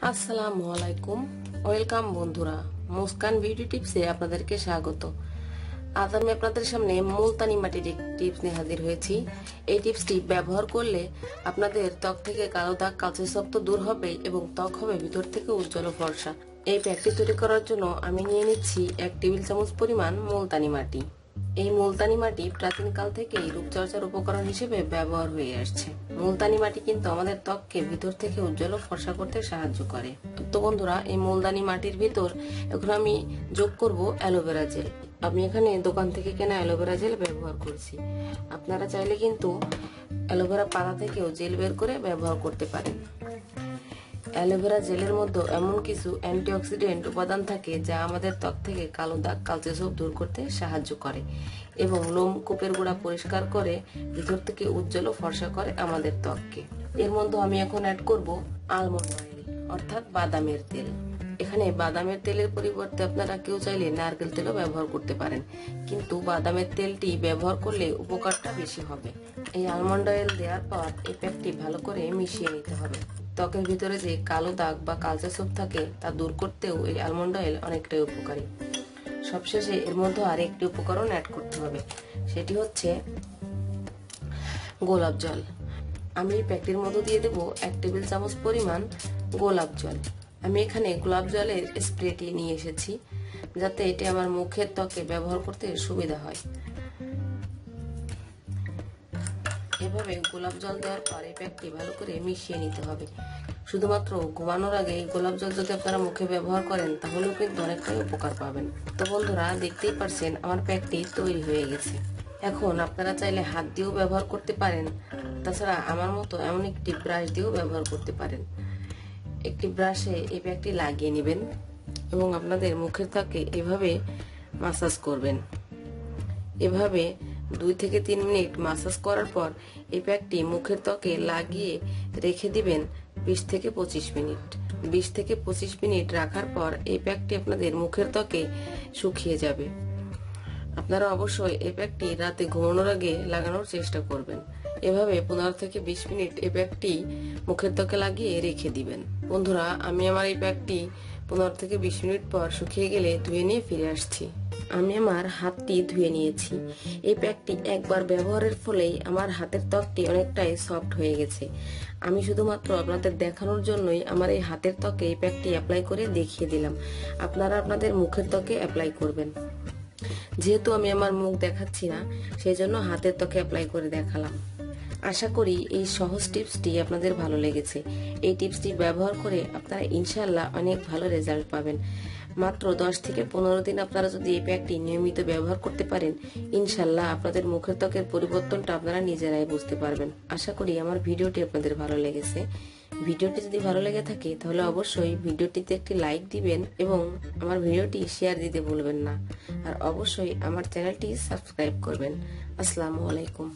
আসসালামু আলাইকুম, ওয়েলকাম বন্ধুরা। মুস্কান বিউটি টিপসে আপনাদেরকে স্বাগত। আজ আমি আপনাদের সামনে মুলতানি মাটির এক টিপস নিয়ে হাজির হয়েছি। এই টিপসটি ব্যবহার করলে আপনাদের ত্বক থেকে কালো দাগ, কালচে ছোপ তো দূর হবে এবং ত্বক হবে ভিতর থেকে উজ্জ্বল ও ফর্সা। এই প্যাকটি তৈরি করার জন্য আমি নিয়ে নিচ্ছি 1 টেবিল চামচ পরিমাণ মুলতানি মাটি। এই মুলতানি মাটি প্রাচীনকাল থেকেই রূপচর্চার উপকরণ হিসেবে ব্যবহার হয়ে আসছে। মুলতানি মাটি কিন্তু আমাদের ত্বককে ভিতর থেকে উজ্জ্বল ও ফর্সা করতে সাহায্য করে। তো বন্ধুরা, এই মুলতানি মাটির ভিতর এখন আমি যোগ করব অ্যালোভেরা জেল। আমি এখানে দোকান থেকে কেনা অ্যালোভেরা জেল ব্যবহার করছি। আপনারা চাইলে কিন্তু অ্যালোভেরা পাতা থেকেও জেল বের করে ব্যবহার করতে পারেন। অ্যালোভেরা জেলের মধ্যে এমন কিছু অ্যান্টিঅক্সিডেন্ট উপাদান থাকে যা আমাদের ত্বক থেকে কালো দাগ, কালচে ছোপ দূর করতে সাহায্য করে এবং লোমকূপের গোড়া পরিষ্কার করে ভিতর থেকে উজ্জ্বল ও ফর্সা করে আমাদের ত্বককে। এর মধ্যে আমি এখন অ্যাড করব আলমন্ড অয়েল, অর্থাৎ বাদামের তেল। এখানে বাদামের তেলের পরিবর্তে আপনারা কেউ চাইলে নারকেল তেলও ব্যবহার করতে পারেন, কিন্তু বাদামের তেলটি ব্যবহার করলে উপকারটা বেশি হবে। এই আলমন্ড অয়েল দেওয়ার পর এই প্যাকটি ভালো করে মিশিয়ে নিতে হবে। ত্বকের ভিতরে যে কালো দাগ বা কালচে ছোপ থাকে তা দূর করতেও এই আলমন্ড অয়েল অনেকটাই উপকারী। সবশেষে এর মধ্যে আরেকটি উপকরণ অ্যাড করতে হবে, সেটি হচ্ছে গোলাপ জল। আমি এই প্যাকটির মধ্যে দিয়ে দেব 1 টেবিল চামচ পরিমাণ গোলাপ জল। আমি এখানে গোলাপ জলের স্প্রেটি নিয়ে এসেছি, যাতে এটি আমার মুখের ত্বকে ব্যবহার করতে সুবিধা হয়। এভাবে গোলাপ জল দেওয়ার পর এই প্যাকটি ভালো করে মিশিয়ে নিতে হবে। শুধুমাত্র ঘুমানোর আগে গোলাপ জল যদি আপনারা মুখে ব্যবহার করেন তাহলেও কিন্তু অনেকটাই উপকার পাবেন। তো বন্ধুরা, দেখতেই পারছেন আমার প্যাকটি তৈরি হয়ে গেছে। এখন আপনারা চাইলে হাত দিয়েও ব্যবহার করতে পারেন, তাছাড়া আমার মতো এমন একটি ব্রাশ দিয়েও ব্যবহার করতে পারেন। একটি ব্রাশে এই প্যাকটি লাগিয়ে নেবেন এবং আপনাদের মুখের ত্বকে এভাবে মাসাজ করবেন। এভাবে 2 থেকে 3 মিনিট মাসাজ করার পর এই প্যাকটি মুখের ত্বকে লাগিয়ে রেখে দিবেন 20 থেকে 25 মিনিট। 20 থেকে 25 মিনিট রাখার পর এই প্যাকটি আপনাদের মুখের ত্বকে শুকিয়ে যাবে। আপনারা অবশ্যই এই প্যাকটি রাতে ঘুমানোর আগে লাগানোর চেষ্টা করবেন। এভাবে 15 থেকে 20 মিনিট এই প্যাকটি মুখের ত্বকে লাগিয়ে রেখে দিবেন। বন্ধুরা, আমি আমার এই প্যাকটি 15 থেকে 20 মিনিট পর শুকিয়ে গেলে ধুয়ে নিয়ে ফিরে আসছি। আমি আমার হাতটি ধুয়ে নিয়েছি। এই প্যাকটি একবার ব্যবহারের ফলেই আমার হাতের ত্বকটি অনেকটাই সফট হয়ে গেছে। আমি শুধুমাত্র আপনাদের দেখানোর জন্যই আমার এই হাতের ত্বকে এই প্যাকটি অ্যাপ্লাই করে দেখিয়ে দিলাম। আপনারা আপনাদের মুখের ত্বকে অ্যাপ্লাই করবেন। যেহেতু আমি আমার মুখ দেখাচ্ছি না, সেই জন্য হাতের ত্বকে অ্যাপ্লাই করে দেখালাম। আশা করি এই সহজ টিপসটি আপনাদের ভালো লেগেছে। এই টিপসটি ব্যবহার করে আপনারা ইনশাআল্লাহ অনেক ভালো রেজাল্ট পাবেন। মাত্র 10 থেকে 15 দিন আপনারা যদি এই প্যাকটি নিয়মিত ব্যবহার করতে পারেন, ইনশাআল্লাহ আপনাদের মুখের ত্বকের পরিবর্তনটা আপনারা নিজেরাই বুঝতে পারবেন। আশা করি আমার ভিডিওটি আপনাদের ভালো লেগেছে। ভিডিওটি যদি ভালো লেগে থাকে তাহলে অবশ্যই ভিডিওটিতে একটি লাইক দিবেন এবং আমার ভিডিওটি শেয়ার দিতে ভুলবেন না। আর অবশ্যই আমার চ্যানেলটি সাবস্ক্রাইব করবেন। আসসালামু আলাইকুম।